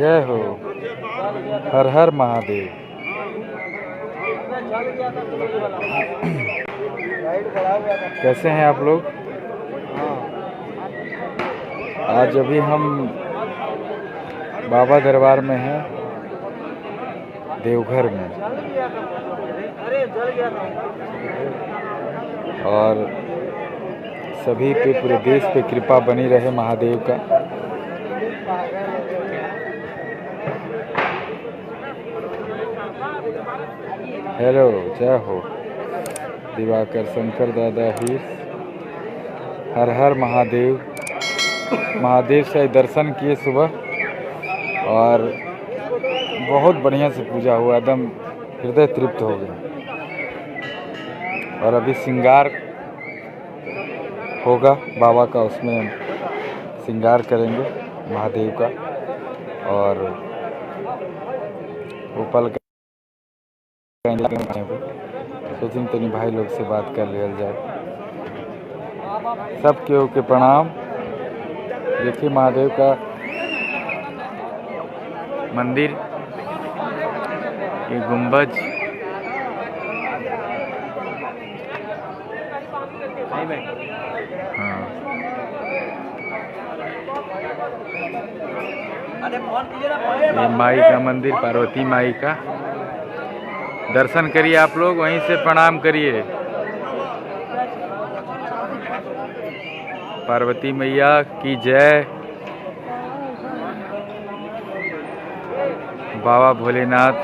जय हो। हर हर महादेव। कैसे हैं आप लोग? आज अभी हम बाबा दरबार में हैं, देवघर में, और सभी पे, पूरे देश पे कृपा बनी रहे महादेव का। हेलो, जय हो। दिवाकर शंकर दादा हीर। हर हर महादेव। महादेव से दर्शन किए सुबह और बहुत बढ़िया से पूजा हुआ, एकदम हृदय तृप्त हो गया। और अभी श्रृंगार होगा बाबा का, उसमें श्रृंगार करेंगे महादेव का। और ऊपर का सोचिन तनी भाई लोग से बात कर लिया जाए। सब केहू के प्रणाम। देखिए महादेव का मंदिर, ये गुंबज, हाँ, ये माई का मंदिर, पार्वती माई का दर्शन करिए आप लोग, वहीं से प्रणाम करिए। पार्वती मैया की जय। बाबा भोलेनाथ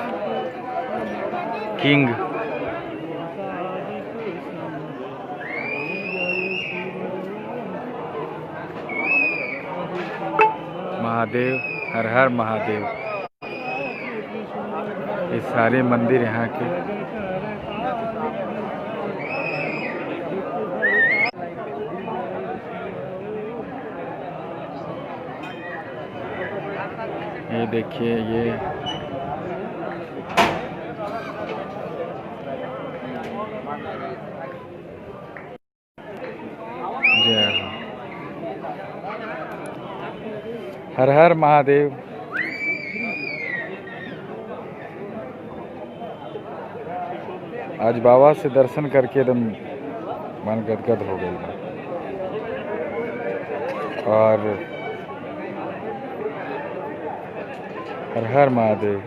किंग। महादेव, हर हर महादेव। ये सारे मंदिर यहाँ के। ये देखिए, ये जय हो। हर हर महादेव। आज बाबा से दर्शन करके एकदम मन गदगद हो गई। और हर हर महादेव।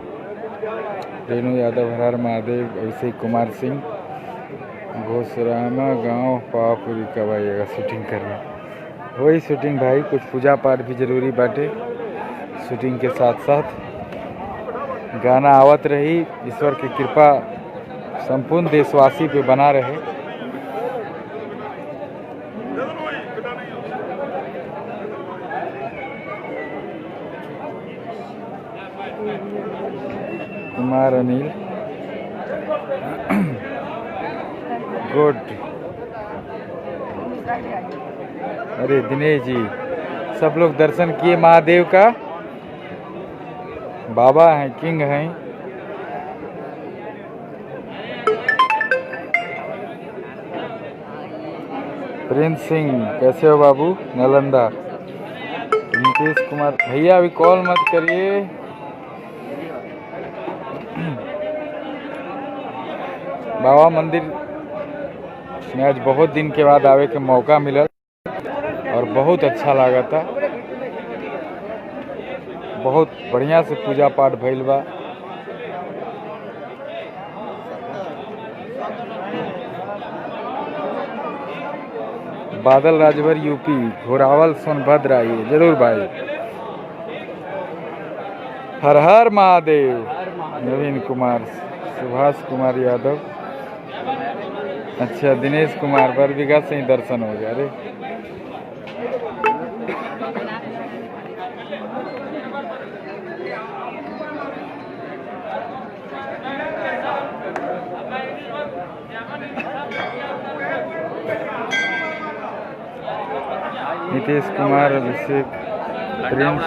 रेणु यादव, हर हर महादेव। अभिषेक कुमार सिंह, घोसरामा गांव, पावापुरी कवाईगा शूटिंग कर रहे हैं। वही शूटिंग भाई, कुछ पूजा पाठ भी जरूरी बाटे शूटिंग के साथ साथ। गाना आवत रही। ईश्वर की कृपा संपूर्ण देशवासी पे बना रहे। कुमार अनिल, गुड। अरे दिनेश जी, सब लोग दर्शन किए महादेव का। बाबा हैं, किंग हैं। प्रिंस सिंह, कैसे हो बाबू? नालंदा। नीतीश कुमार भैया, अभी कॉल मत करिए। बाबा मंदिर में आज बहुत दिन के बाद आवे के मौका मिला और बहुत अच्छा लगा था। बहुत बढ़िया से पूजा पाठ भइल बा। बादल राजभर यूपी, घोरावल सोनभद्र आइए जरूर भाई। हर हर महादेव। नवीन कुमार, सुभाष कुमार यादव, अच्छा दिनेश कुमार, बरबीघा से ही दर्शन हो गया। अरे नीतीश कुमार, अभिषेक, प्रिंस,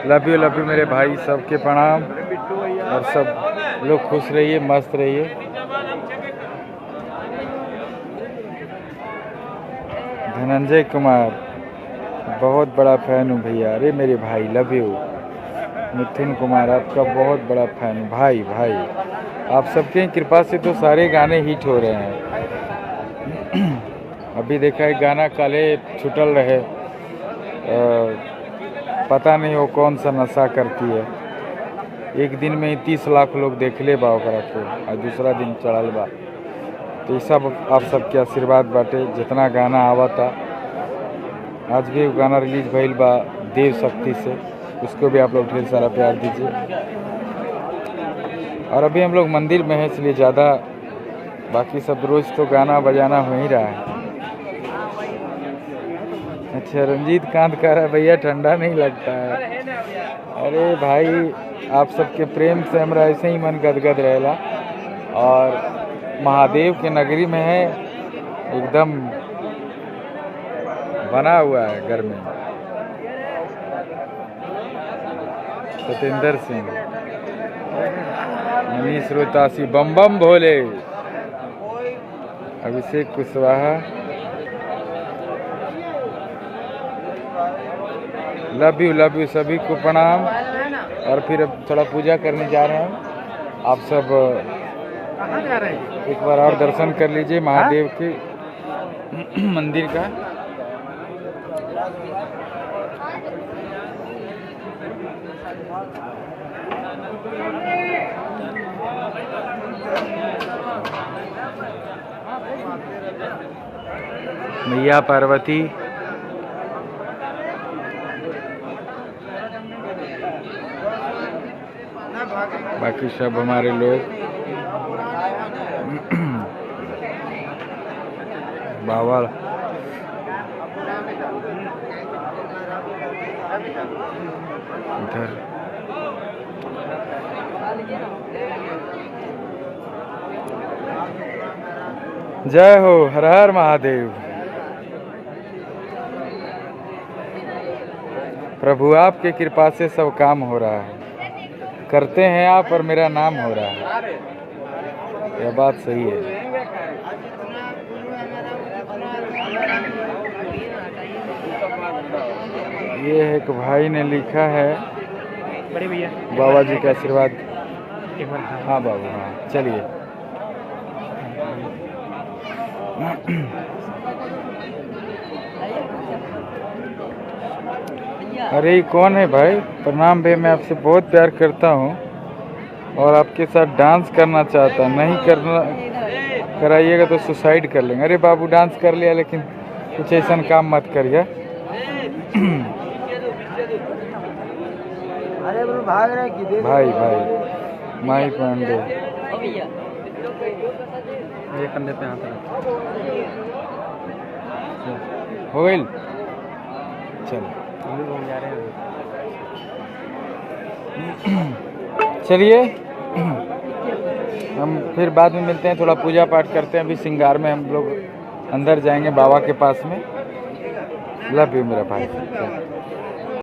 लव यू मेरे भाई, सबके प्रणाम। और सब लोग खुश रहिए, मस्त रहिए। धनंजय कुमार, बहुत बड़ा फैन हूँ भैया। अरे मेरे भाई, लव यू। मिथुन कुमार आपका बहुत बड़ा फैन भाई भाई। आप सबके कृपा से तो सारे गाने हिट हो रहे हैं। अभी देखा एक गाना काले छुटल रहे, पता नहीं वो कौन सा नशा करती है। एक दिन में ही 30 लाख लोग देख ले बा ओकरा के, और दूसरा दिन चढ़ल बा। तो ये सब आप सबके आशीर्वाद बाटे। जितना गाना आवता, आज भी गाना रिलीज भइल बा देव शक्ति से, उसको भी आप लोग ढेर सारा प्यार दीजिए। और अभी हम लोग मंदिर में हैं इसलिए ज़्यादा, बाकी सब रोज़ तो गाना बजाना हो ही रहा है। अच्छा, रंजीत कांत कह रहा है भैया ठंडा नहीं लगता है। अरे भाई, आप सबके प्रेम से हमरा ऐसे ही मन गदगद रहेला। और महादेव के नगरी में है, एकदम बना हुआ है घर में। सतेंद्र सिंह, मनीष रोहतासी, बम बम भोले, अभिषेक कुशवाहा, लव यू सभी को प्रणाम। और फिर अब थोड़ा पूजा करने जा रहे हैं। आप सब एक बार और दर्शन कर लीजिए महादेव के मंदिर का। मैया पार्वती, बाकी सब हमारे लोग, बाबा इधर। जय हो, हर हर महादेव। प्रभु आपके कृपा से सब काम हो रहा है, करते हैं आप और मेरा नाम हो रहा है। यह बात सही है। ये एक भाई ने लिखा है, बड़े भैया बाबा जी का आशीर्वाद। हाँ बाबू, हाँ चलिए। अरे ये कौन है भाई? प्रणाम भाई, मैं आपसे बहुत प्यार करता हूँ और आपके साथ डांस करना चाहता। नहीं करना कराइएगा तो सुसाइड कर लेंगे। अरे बाबू, डांस कर लिया लेकिन कुछ ऐसा काम मत करिए। भाई भाई माई पांडे, ये कंधे पे हाथ हो गई। चल चलिए, हम फिर बाद में मिलते हैं। थोड़ा पूजा पाठ करते हैं। अभी श्रृंगार में हम लोग अंदर जाएंगे बाबा के पास में। लव यू मेरा भाई।